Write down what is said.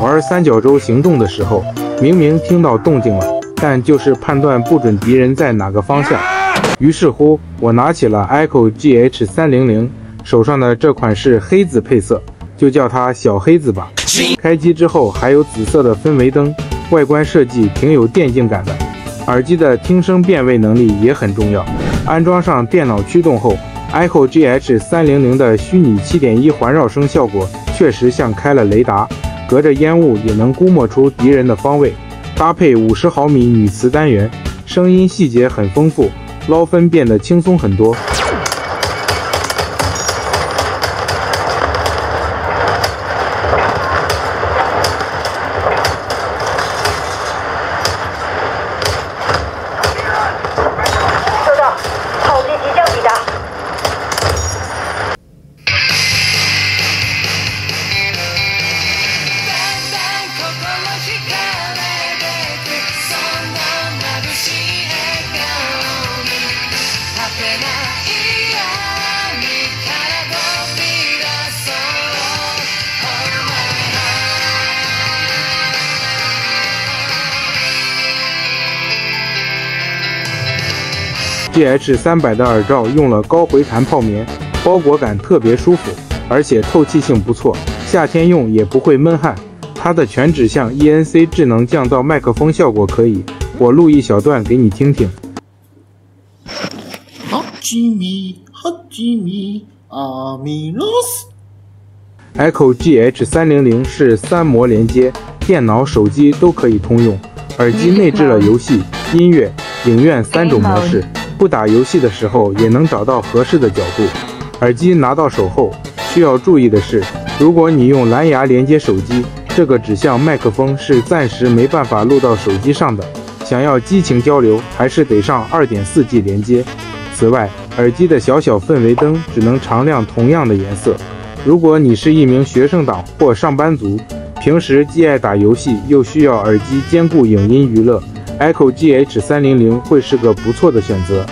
玩三角洲行动的时候，明明听到动静了，但就是判断不准敌人在哪个方向。于是乎，我拿起了 Echo GH300，手上的这款是黑紫配色，就叫它小黑子吧。开机之后还有紫色的氛围灯，外观设计挺有电竞感的。耳机的听声辨位能力也很重要，安装上电脑驱动后，Echo GH300的虚拟 7.1 环绕声效果确实像开了雷达，隔着烟雾也能估摸出敌人的方位。搭配50毫米女磁单元，声音细节很丰富，捞分变得轻松很多。GH300的耳罩用了高回弹泡棉，包裹感特别舒服，而且透气性不错，夏天用也不会闷汗。它的全指向 ENC 智能降噪麦克风效果可以，我录一小段给你听听。哈基米，阿米罗斯。Echo GH300是3模连接，电脑、手机都可以通用。耳机内置了游戏、音乐、影院3种模式。不打游戏的时候也能找到合适的角度。耳机拿到手后，需要注意的是，如果你用蓝牙连接手机，这个指向麦克风是暂时没办法录到手机上的。想要激情交流，还是得上 2.4G 连接。此外，耳机的小氛围灯只能常亮同样的颜色。如果你是一名学生党或上班族，平时既爱打游戏又需要耳机兼顾影音娱乐，Echo GH300会是个不错的选择。